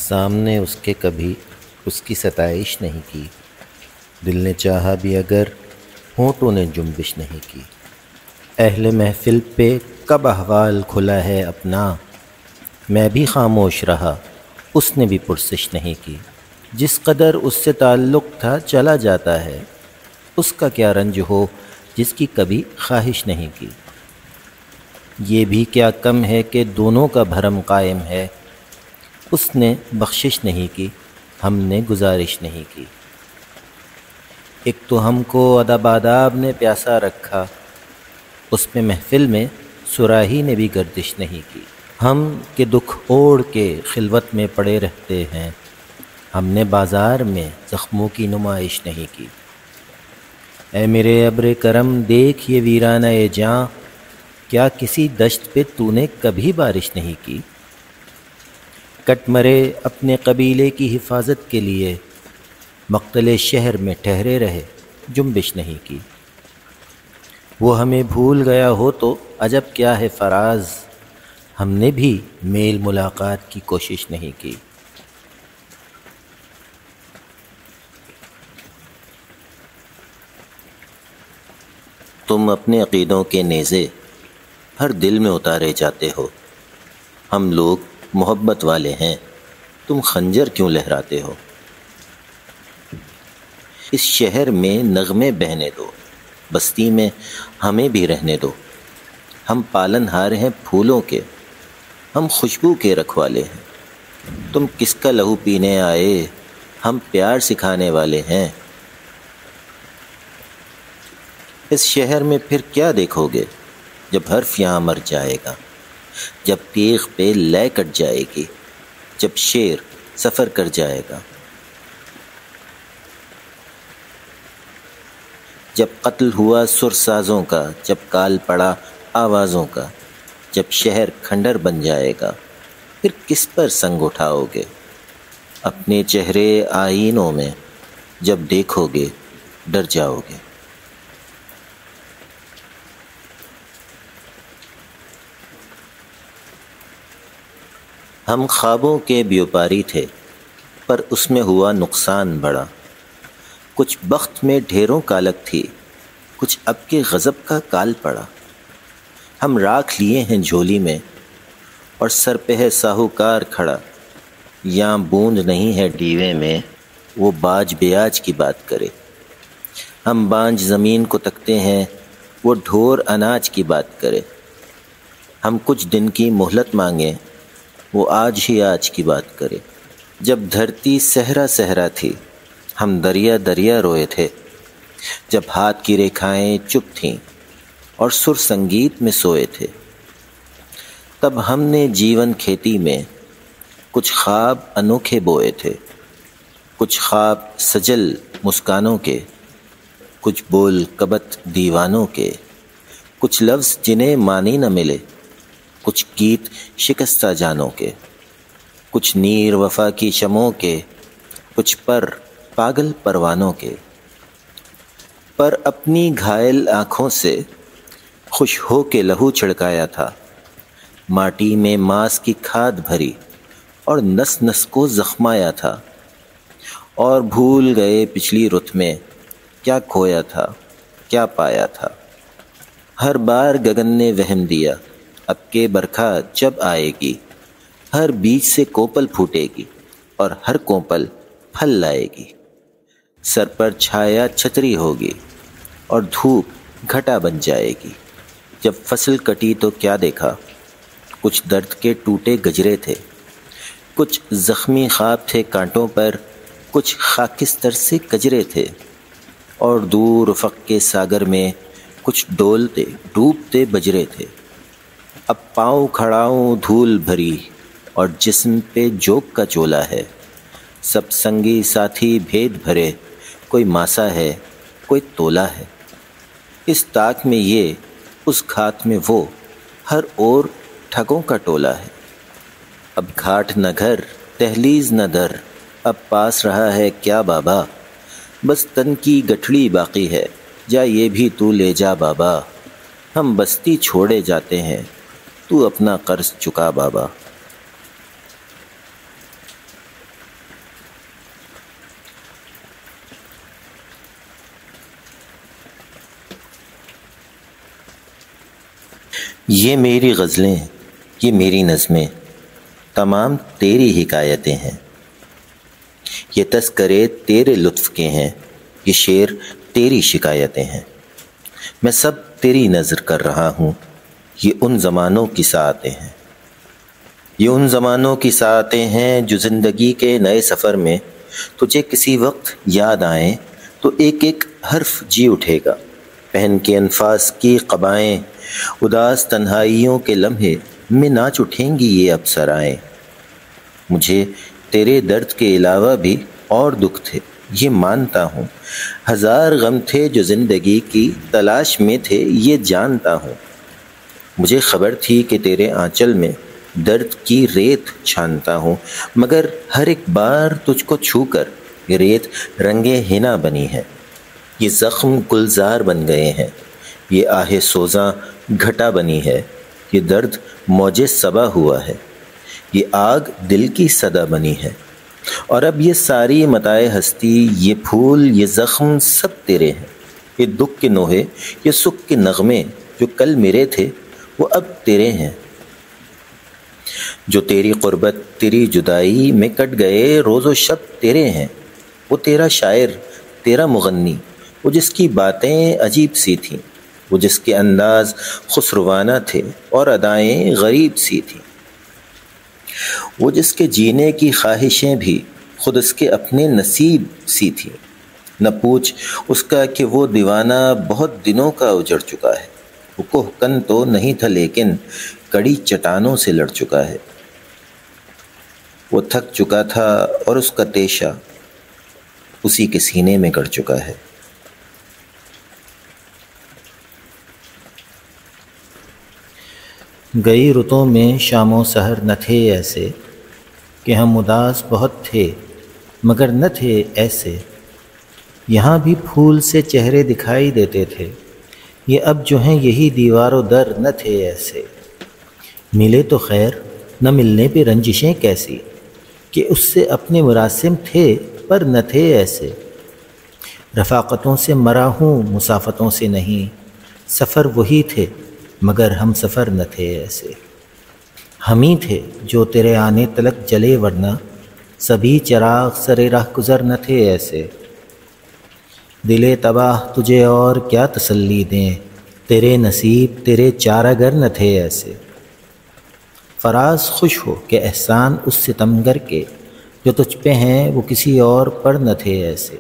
سامنے اس کے کبھی اس کی ستائش نہیں کی، دل نے چاہا بھی اگر ہونٹوں نے جنبش نہیں کی۔ اہل محفل پہ کب احوال کھلا ہے اپنا، میں بھی خاموش رہا، اس نے بھی پرسش نہیں کی۔ جس قدر اس سے تعلق تھا چلا جاتا ہے، اس کا کیا رنج ہو جس کی کبھی خواہش نہیں کی۔ یہ بھی کیا کم ہے کہ دونوں کا بھرم قائم ہے، اس نے بخشش نہیں کی، ہم نے گزارش نہیں کی۔ ایک تو ہم کو ادب آداب نے پیاسا رکھا، اس میں محفل میں صراحی نے بھی گردش نہیں کی۔ ہم کہ دکھ اوڑھ کے خلوت میں پڑے رہتے ہیں، ہم نے بازار میں زخموں کی نمائش نہیں کی۔ اے میرے ابر کرم دیکھ یہ ویرانہ جاں، کیا کسی دشت پہ تو نے کبھی بارش نہیں کی؟ کٹ مرے اپنے قبیلے کی حفاظت کے لیے، مقتل شہر میں ٹھہرے رہے، جنبش نہیں کی۔ وہ ہمیں بھول گیا ہو تو عجب کیا ہے فراز، ہم نے بھی میل ملاقات کی کوشش نہیں کی۔ تم اپنے عقیدوں کے نیزے ہر دل میں اتارے جاتے ہو، ہم لوگ محبت والے ہیں، تم خنجر کیوں لہراتے ہو؟ اس شہر میں نغمے بہنے دو، بستی میں ہمیں بھی رہنے دو۔ ہم پالن ہار ہیں پھولوں کے، ہم خوشبو کے رکھوالے ہیں۔ تم کس کا لہو پینے آئے، ہم پیار سکھانے والے ہیں۔ اس شہر میں پھر کیا دیکھو گے جب حرف یہاں مر جائے گا، جب تیغ پہ لے کٹ جائے گی، جب شیر سفر کر جائے گا، جب قتل ہوا سر سازوں کا، جب کال پڑا آوازوں کا، جب شہر کھنڈر بن جائے گا، پھر کس پر سنگ اٹھاؤ گے؟ اپنے چہرے آئینوں میں جب دیکھو گے ڈر جاؤ گے۔ ہم خوابوں کے بیوپاری تھے، پر اس میں ہوا نقصان بڑا۔ کچھ بخت میں ڈھیروں کالک تھی، کچھ اب کے غضب کا کال پڑا۔ ہم راکھ لیے ہیں جھولی میں، اور سر پہ ہے ساہوکار کھڑا۔ یاں بوند نہیں ہے ڈیوے میں، وہ باج بیاج کی بات کرے۔ ہم بانج زمین کو تکتے ہیں، وہ ڈھور اناج کی بات کرے۔ ہم کچھ دن کی مہلت مانگیں، وہ آج ہی آج کی بات کرے۔ جب دھرتی صحرا صحرا تھی، ہم دریا دریا روئے تھے۔ جب ہاتھ کی ریکھائیں چپ تھیں اور سر سنگیت میں سوئے تھے، تب ہم نے جیون کھیتی میں کچھ خواب انوکھے بوئے تھے۔ کچھ خواب سجل مسکانوں کے، کچھ بول کبت دیوانوں کے، کچھ لفظ جنہیں معنی نہ ملے، کچھ گیت شکستہ جانوں کے، کچھ نیر وفا کی شمعوں کے، کچھ پر پاگل پروانوں کے۔ پر اپنی گھائل آنکھوں سے خوش ہو کے لہو چھڑکایا تھا، ماٹی میں ماس کی کھاد بھری اور نس نس کو زخمایا تھا۔ اور بھول گئے پچھلی رت میں کیا کھویا تھا، کیا پایا تھا۔ ہر بار گگن نے وہم دیا، اب کے برکھا جب آئے گی، ہر بیج سے کوپل پھوٹے گی اور ہر کوپل پھل لائے گی۔ سر پر چھایا چھتری ہوگی اور دھوپ گھٹا بن جائے گی۔ جب فصل کٹی تو کیا دیکھا، کچھ درد کے ٹوٹے گجرے تھے، کچھ زخمی خواب تھے کانٹوں پر، کچھ خاکستر سے کجرے تھے۔ اور دور افق کے ساگر میں کچھ ڈولتے ڈوبتے بجرے تھے۔ اب پاؤں کھڑاؤں دھول بھری اور جسم پہ جوک کا چولا ہے۔ سب سنگی ساتھی بھید بھرے، کوئی ماسا ہے کوئی تولا ہے۔ اس طاق میں یہ، اس گھات میں وہ، ہر اور ٹھگوں کا ٹولا ہے۔ اب گھاٹ نہ گھر دہلیز نہ در، اب پاس رہا ہے کیا بابا؟ بس تن کی گٹھڑی باقی ہے، جا یہ بھی تو لے جا بابا۔ ہم بستی چھوڑے جاتے ہیں، تو اپنا قرض چکا بابا۔ یہ میری غزلیں، یہ میری نظمیں، تمام تیری حکایتیں ہیں۔ یہ تذکرے تیرے لطف کے ہیں، یہ شعر تیری شکایتیں ہیں۔ میں سب تیری نظر کر رہا ہوں، یہ ان زمانوں کی ساعتیں ہیں۔ یہ ان زمانوں کی ساعتیں ہیں جو زندگی کے نئے سفر میں تجھے کسی وقت یاد آئیں تو ایک ایک حرف جی اٹھے گا۔ پہن کے انفاس کی قبائیں اداس تنہائیوں کے لمحے میں ناچ اٹھیں گی یہ ابصرائیں۔ مجھے تیرے درد کے علاوہ بھی اور دکھ تھے یہ مانتا ہوں، ہزار غم تھے جو زندگی کی تلاش میں تھے یہ جانتا ہوں۔ مجھے خبر تھی کہ تیرے آنچل میں درد کی ریت چھانتا ہوں، مگر ہر ایک بار تجھ کو چھو کر یہ ریت رنگے حنا بنی ہے۔ یہ زخم گلزار بن گئے ہیں، یہ آہ سوزاں گھٹا بنی ہے، یہ درد موج صبا ہوا ہے، یہ آگ دل کی صدا بنی ہے۔ اور اب یہ ساری متاع ہستی، یہ پھول، یہ زخم سب تیرے ہیں۔ یہ دکھ کے نوحے، یہ سکھ کے نغمے جو کل میرے تھے وہ اب تیرے ہیں۔ جو تیری قربت تیری جدائی میں کٹ گئے روز و شب تیرے ہیں۔ وہ تیرا شاعر، تیرا مغنی، وہ جس کی باتیں عجیب سی تھیں، وہ جس کے انداز خسروانہ تھے اور ادائیں غریب سی تھیں، وہ جس کے جینے کی خواہشیں بھی خود اس کے اپنے نصیب سی تھیں۔ نہ پوچھ اس کا کہ وہ دیوانہ بہت دنوں کا اجڑ چکا ہے، وہ کوہکن تو نہیں تھا لیکن کڑی چٹانوں سے لڑ چکا ہے۔ وہ تھک چکا تھا اور اس کا تیشہ اسی کے سینے میں گڑ چکا ہے۔ گئی رتوں میں شام و سحر نہ تھے ایسے کہ ہم اداس بہت تھے مگر نہ تھے ایسے۔ یہاں بھی پھول سے چہرے دکھائی دیتے تھے، یہ اب جو ہیں یہی دیوار و در نہ تھے ایسے۔ ملے تو خیر نہ ملنے پہ رنجشیں کیسی کہ اس سے اپنے مراسم تھے پر نہ تھے ایسے۔ رفاقتوں سے مرا ہوں مسافتوں سے نہیں، سفر وہی تھے مگر ہم سفر نہ تھے ایسے۔ ہم ہی تھے جو تیرے آنے تلک جلے ورنہ سبھی چراغ سرے راہ گزر نہ تھے ایسے۔ دل تباہ تجھے اور کیا تسلی دیں، تیرے نصیب تیرے چارہ گر نہ تھے ایسے۔ فراز خوش ہو کہ احسان اس ستمگر کے جو تجھ پہ ہیں وہ کسی اور پر نہ تھے ایسے۔